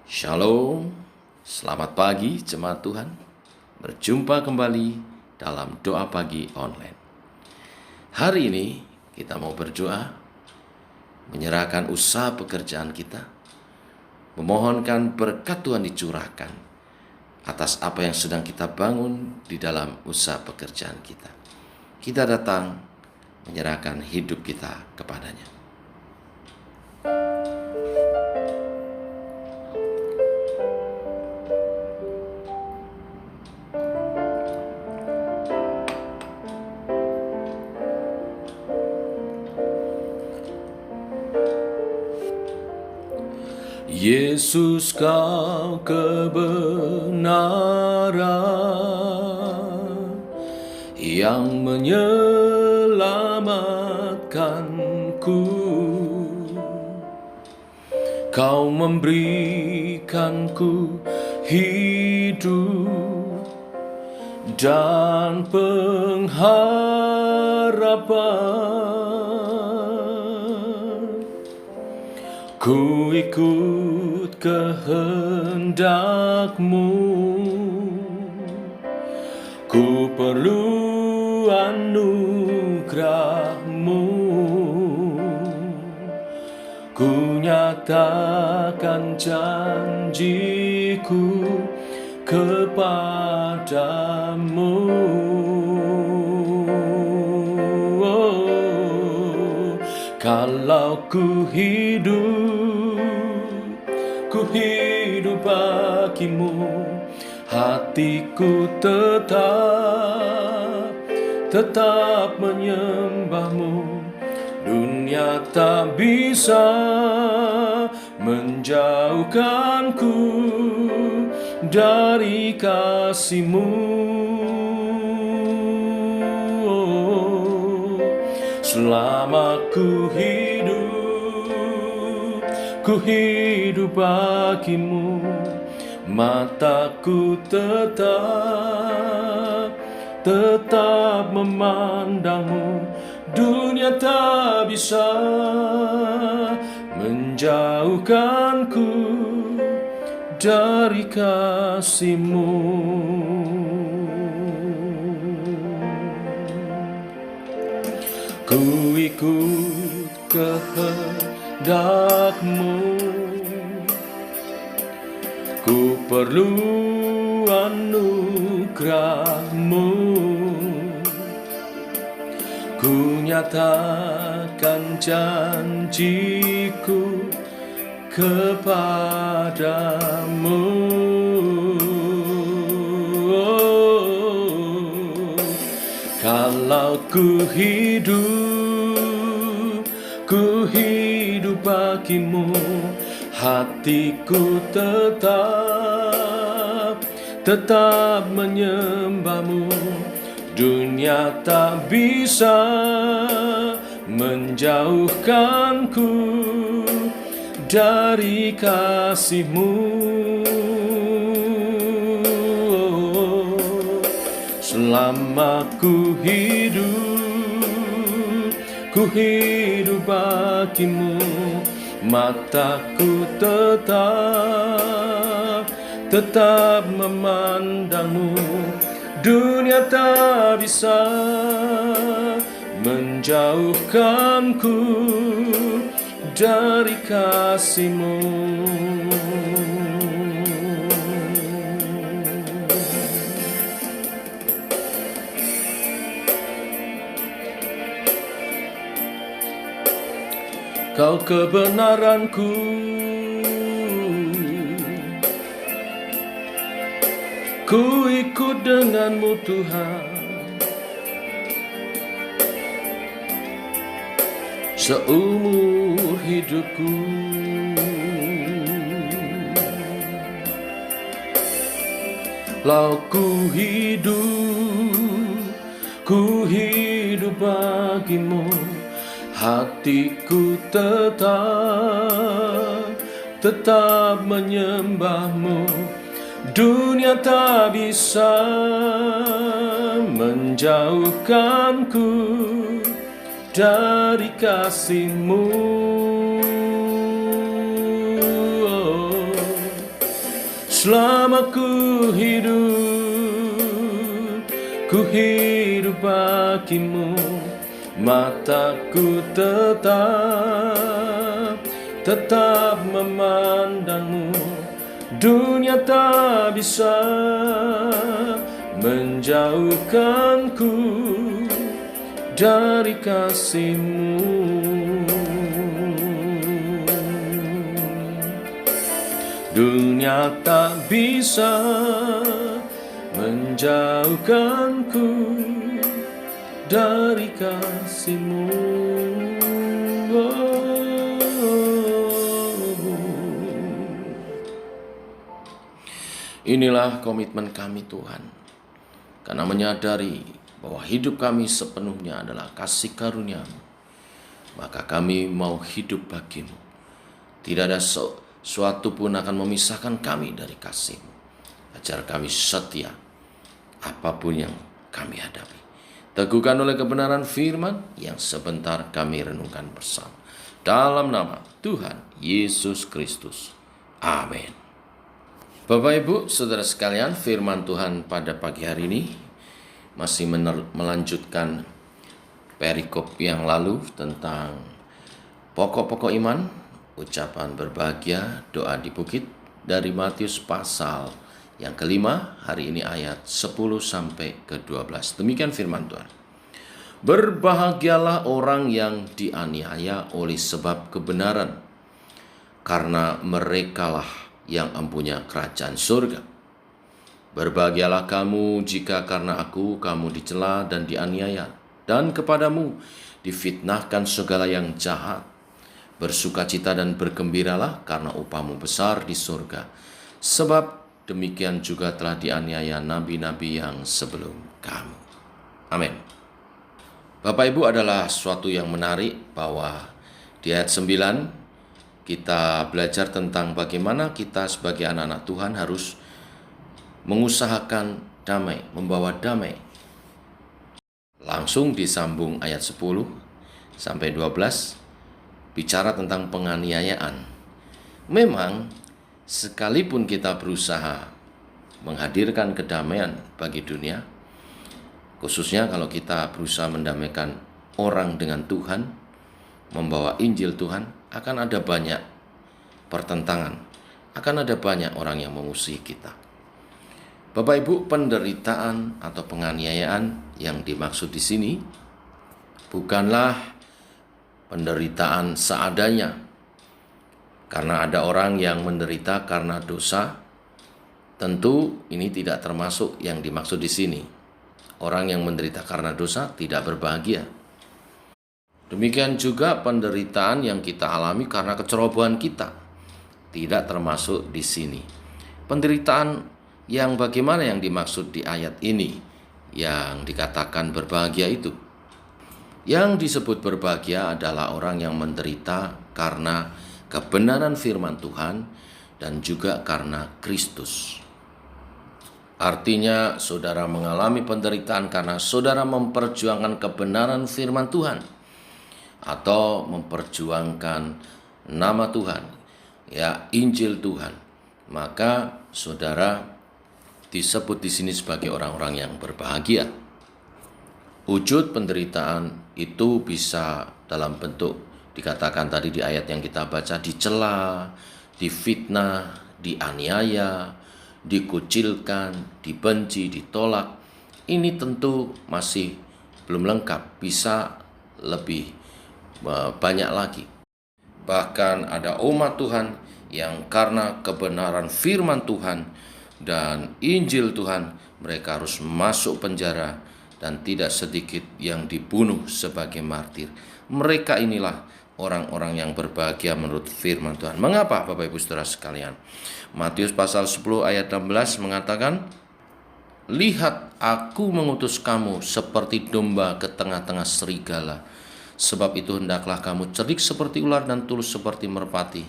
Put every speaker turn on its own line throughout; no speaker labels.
Shalom, selamat pagi jemaat Tuhan. Berjumpa kembali dalam doa pagi online. Hari ini kita mau berdoa, menyerahkan usaha pekerjaan kita, memohonkan berkat Tuhan dicurahkan atas apa yang sedang kita bangun di dalam usaha pekerjaan kita. Kita datang menyerahkan hidup kita kepadanya. Yesus, kau kebenaran yang menyelamatkanku. Kau memberikanku hidup dan pengharapan. Ku ikut kehendak-Mu, ku perlu anugerah-Mu. Ku nyatakan janjiku kepadamu. Kalau ku hidup bagimu, hatiku tetap menyembahmu. Dunia tak bisa menjauhkanku dari kasih-Mu. Selama ku hidup bagimu, mataku tetap memandangmu. Dunia tak bisa menjauhkanku dari kasih-Mu. Ku ikut kehendak-Mu, ku perlu anugerah-Mu. Ku nyatakan janjiku kepadamu. Kalau ku hidup bagimu, hatiku tetap menyembahmu. Dunia tak bisa menjauhkanku dari kasih-Mu. Selama ku hidup bagimu, mataku tetap memandangmu. Dunia tak bisa menjauhkanku dari kasih-Mu. Kau kebenaranku, ku ikut denganmu Tuhan. Seumur hidupku, lau ku hidup bagimu. Hatiku tetap menyembahmu. Dunia tak bisa menjauhkanku dari kasih-Mu. Selama ku hidup bagimu, mataku tetap memandangmu. Dunia tak bisa menjauhkanku dari kasih-Mu. Dunia tak bisa menjauhkanku dari kasih-Mu. Inilah komitmen kami Tuhan, karena menyadari bahwa hidup kami sepenuhnya adalah kasih karunia-Mu, maka kami mau hidup bagi-Mu. Tidak ada sesuatu pun akan memisahkan kami dari kasih-Mu. Ajar kami setia apapun yang kami hadapi. Teguhkan oleh kebenaran firman yang sebentar kami renungkan bersama. Dalam nama Tuhan Yesus Kristus. Amin. Bapak, Ibu, Saudara sekalian, firman Tuhan pada pagi hari ini masih melanjutkan perikop yang lalu tentang pokok-pokok iman, ucapan berbahagia, doa di bukit dari Matius pasal yang kelima, hari ini ayat 10 sampai ke 12. Demikian firman Tuhan. Berbahagialah orang yang dianiaya oleh sebab kebenaran, karena merekalah yang mempunyai kerajaan surga. Berbahagialah kamu jika karena aku kamu dicela dan dianiaya, dan kepadamu difitnahkan segala yang jahat. Bersukacita dan bergembiralah, karena upahmu besar di surga. Sebab demikian juga telah dianiaya nabi-nabi yang sebelum kamu. Amin. Bapak Ibu, adalah suatu yang menarik bahwa di ayat 9 kita belajar tentang bagaimana kita sebagai anak-anak Tuhan harus mengusahakan damai, membawa damai. Langsung disambung ayat 10 sampai 12 bicara tentang penganiayaan. Memang sekalipun kita berusaha menghadirkan kedamaian bagi dunia, khususnya kalau kita berusaha mendamaikan orang dengan Tuhan, membawa Injil Tuhan, akan ada banyak pertentangan, akan ada banyak orang yang memusuhi kita. Bapak Ibu, penderitaan atau penganiayaan yang dimaksud di sini bukanlah penderitaan seadanya. Karena ada orang yang menderita karena dosa, tentu ini tidak termasuk yang dimaksud di sini. Orang yang menderita karena dosa tidak berbahagia. Demikian juga penderitaan yang kita alami karena kecerobohan kita tidak termasuk di sini. Penderitaan yang bagaimana yang dimaksud di ayat ini yang dikatakan berbahagia itu? Yang disebut berbahagia adalah orang yang menderita karena kebenaran firman Tuhan dan juga karena Kristus. Artinya saudara mengalami penderitaan karena saudara memperjuangkan kebenaran firman Tuhan atau memperjuangkan nama Tuhan, ya, Injil Tuhan. Maka saudara disebut di sini sebagai orang-orang yang berbahagia. Wujud penderitaan itu bisa dalam bentuk dikatakan tadi di ayat yang kita baca, dicela, difitnah, dianiaya, dikucilkan, dibenci, ditolak. Ini tentu masih belum lengkap, bisa lebih banyak lagi. Bahkan ada umat Tuhan yang karena kebenaran firman Tuhan dan Injil Tuhan, mereka harus masuk penjara dan tidak sedikit yang dibunuh sebagai martir. Mereka inilah orang-orang yang berbahagia menurut firman Tuhan. Mengapa Bapak Ibu Saudara sekalian? Matius pasal 10 ayat 16 mengatakan, "Lihat, aku mengutus kamu seperti domba ke tengah-tengah serigala. Sebab itu hendaklah kamu cerdik seperti ular dan tulus seperti merpati.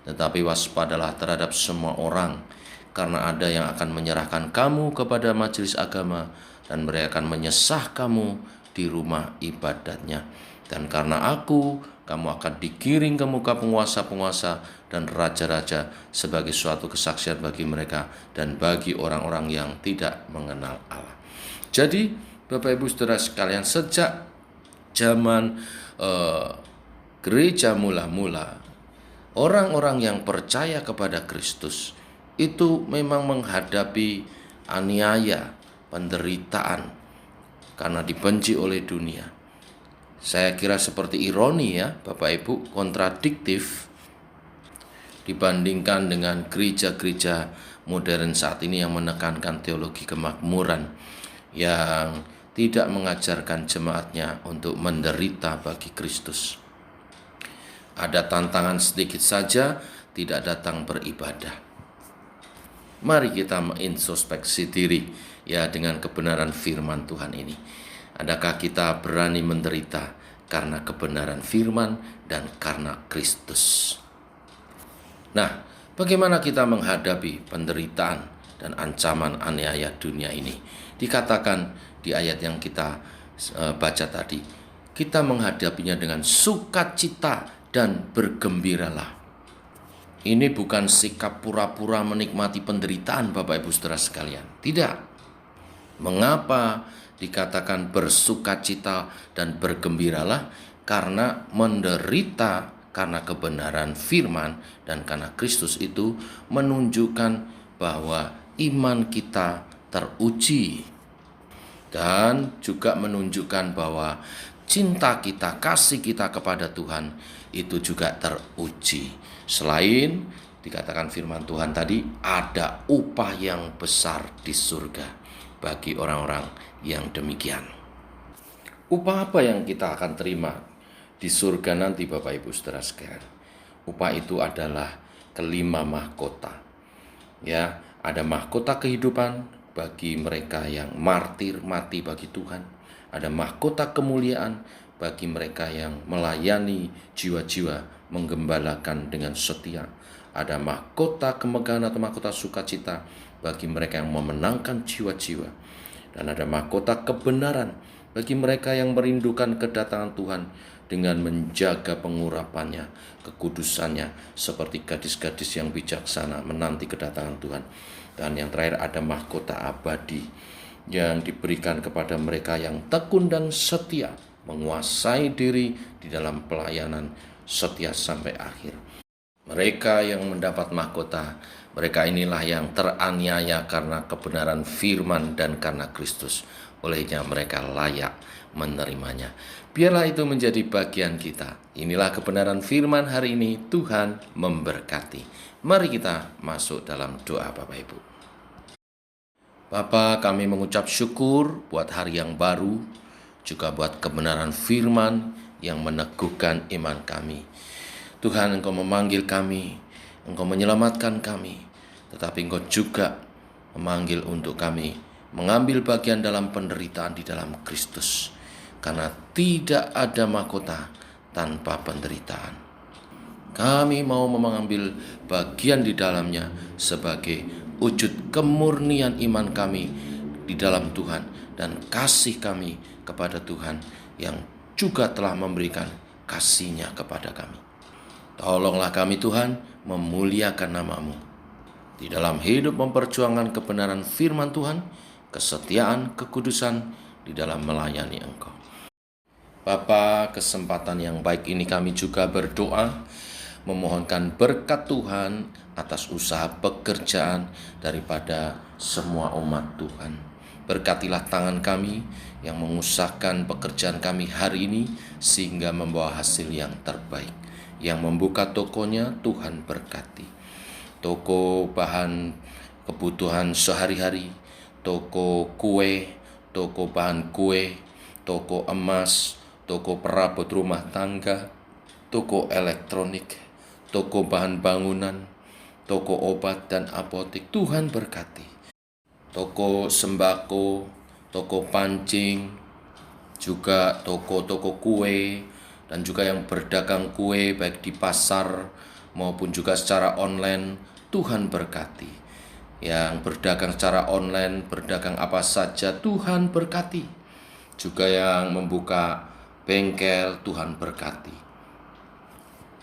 Tetapi waspadalah terhadap semua orang, karena ada yang akan menyerahkan kamu kepada majelis agama, dan mereka akan menyesah kamu di rumah ibadatnya. Dan karena aku kamu akan digiring ke muka penguasa-penguasa dan raja-raja sebagai suatu kesaksian bagi mereka dan bagi orang-orang yang tidak mengenal Allah. Jadi, Bapak Ibu Saudara sekalian, sejak zaman gereja mula-mula, orang-orang yang percaya kepada Kristus itu memang menghadapi aniaya, penderitaan karena dibenci oleh dunia. Saya kira seperti ironi ya Bapak Ibu, kontradiktif dibandingkan dengan gereja-gereja modern saat ini yang menekankan teologi kemakmuran, yang tidak mengajarkan jemaatnya untuk menderita bagi Kristus. Ada tantangan sedikit saja, tidak datang beribadah. Mari kita mengintrospeksi diri ya dengan kebenaran firman Tuhan ini. Adakah kita berani menderita karena kebenaran firman dan karena Kristus? Nah, bagaimana kita menghadapi penderitaan dan ancaman aniaya dunia ini? Dikatakan di ayat yang kita baca tadi, kita menghadapinya dengan sukacita dan bergembiralah. Ini bukan sikap pura-pura menikmati penderitaan Bapak Ibu Saudara sekalian. Tidak. Mengapa dikatakan bersukacita dan bergembiralah? Karena menderita karena kebenaran firman dan karena Kristus itu menunjukkan bahwa iman kita teruji dan juga menunjukkan bahwa cinta kita, kasih kita kepada Tuhan itu juga teruji. Selain dikatakan firman Tuhan tadi, ada upah yang besar di surga bagi orang-orang yang demikian. Upah apa yang kita akan terima di surga nanti Bapak Ibu Saudara sekalian? Upah itu adalah kelima mahkota. Ya, ada mahkota kehidupan bagi mereka yang martir mati bagi Tuhan. Ada mahkota kemuliaan bagi mereka yang melayani jiwa-jiwa, menggembalakan dengan setia. Ada mahkota kemegahan atau mahkota sukacita bagi mereka yang memenangkan jiwa-jiwa. Dan ada mahkota kebenaran bagi mereka yang merindukan kedatangan Tuhan dengan menjaga pengurapannya, kekudusannya, seperti gadis-gadis yang bijaksana menanti kedatangan Tuhan. Dan yang terakhir ada mahkota abadi yang diberikan kepada mereka yang tekun dan setia, menguasai diri di dalam pelayanan setia sampai akhir. Mereka yang mendapat mahkota, mereka inilah yang teraniaya karena kebenaran firman dan karena Kristus. Olehnya mereka layak menerimanya. Biarlah itu menjadi bagian kita. Inilah kebenaran firman hari ini. Tuhan memberkati. Mari kita masuk dalam doa Bapak Ibu. Bapa, kami mengucap syukur buat hari yang baru, juga buat kebenaran firman yang meneguhkan iman kami. Tuhan, Engkau memanggil kami, Engkau menyelamatkan kami, tetapi Engkau juga memanggil untuk kami mengambil bagian dalam penderitaan di dalam Kristus. Karena tidak ada mahkota tanpa penderitaan. Kami mau mengambil bagian di dalamnya sebagai wujud kemurnian iman kami di dalam Tuhan dan kasih kami kepada Tuhan yang juga telah memberikan kasih-Nya kepada kami. Tolonglah kami Tuhan memuliakan nama-Mu di dalam hidup memperjuangkan kebenaran firman Tuhan, kesetiaan, kekudusan di dalam melayani Engkau. Bapa, kesempatan yang baik ini kami juga berdoa memohonkan berkat Tuhan atas usaha pekerjaan daripada semua umat Tuhan. Berkatilah tangan kami yang mengusahakan pekerjaan kami hari ini sehingga membawa hasil yang terbaik. Yang membuka tokonya Tuhan berkati. Toko bahan kebutuhan sehari-hari, toko kue, toko bahan kue, toko emas, toko perabot rumah tangga, toko elektronik, toko bahan bangunan, toko obat dan apotek, Tuhan berkati. Toko sembako, toko pancing, juga toko-toko kue, dan juga yang berdagang kue baik di pasar maupun juga secara online, Tuhan berkati. Yang berdagang secara online, berdagang apa saja, Tuhan berkati. Juga yang membuka bengkel, Tuhan berkati.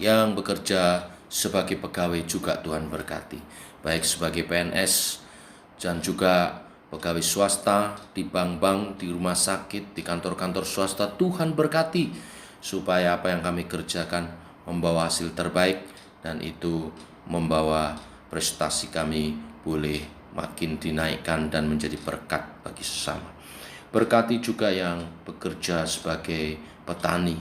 yang bekerja sebagai pegawai juga Tuhan berkati, baik sebagai PNS dan juga pegawai swasta di bank-bank, di rumah sakit, di kantor-kantor swasta. Tuhan berkati supaya apa yang kami kerjakan membawa hasil terbaik, dan itu membawa prestasi kami boleh makin dinaikkan dan menjadi berkat bagi sesama. Berkati juga yang bekerja sebagai petani,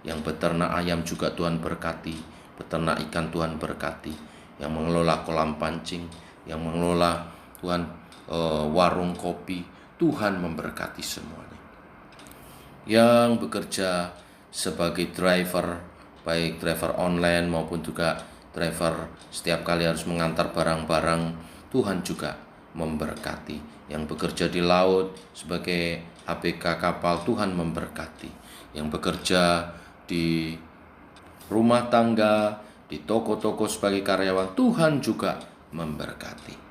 yang beternak ayam juga Tuhan berkati, beternak ikan Tuhan berkati, yang mengelola kolam pancing, yang mengelola Tuhan warung kopi, Tuhan memberkati semuanya. Yang bekerja sebagai driver, baik driver online maupun juga driver setiap kali harus mengantar barang-barang, Tuhan juga memberkati. Yang bekerja di laut sebagai ABK kapal, Tuhan memberkati. Yang bekerja di rumah tangga, di toko-toko sebagai karyawan, Tuhan juga memberkati.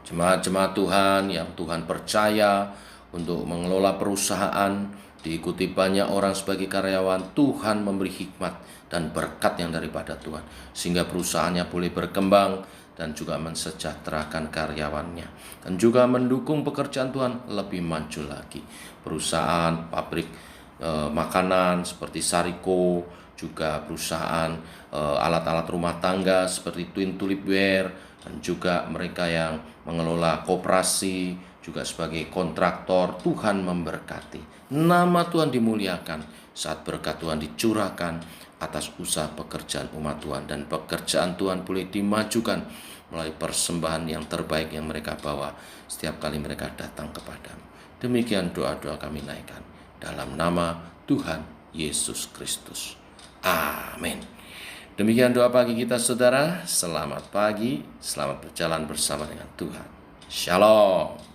Jemaat-jemaat Tuhan yang Tuhan percaya untuk mengelola perusahaan, diikuti banyak orang sebagai karyawan, Tuhan memberi hikmat dan berkat yang daripada Tuhan, sehingga perusahaannya boleh berkembang dan juga mensejahterakan karyawannya, dan juga mendukung pekerjaan Tuhan lebih maju lagi. Perusahaan pabrik makanan seperti Sariko, juga perusahaan alat-alat rumah tangga seperti Twin Tulip Ware, dan juga mereka yang mengelola koperasi juga sebagai kontraktor, Tuhan memberkati. Nama Tuhan dimuliakan saat berkat Tuhan dicurahkan atas usaha pekerjaan umat Tuhan, dan pekerjaan Tuhan boleh dimajukan melalui persembahan yang terbaik yang mereka bawa setiap kali mereka datang kepadamu. Demikian doa-doa kami naikkan dalam nama Tuhan Yesus Kristus. Amin. Demikian doa pagi kita, saudara. Selamat pagi, selamat berjalan bersama dengan Tuhan. Shalom.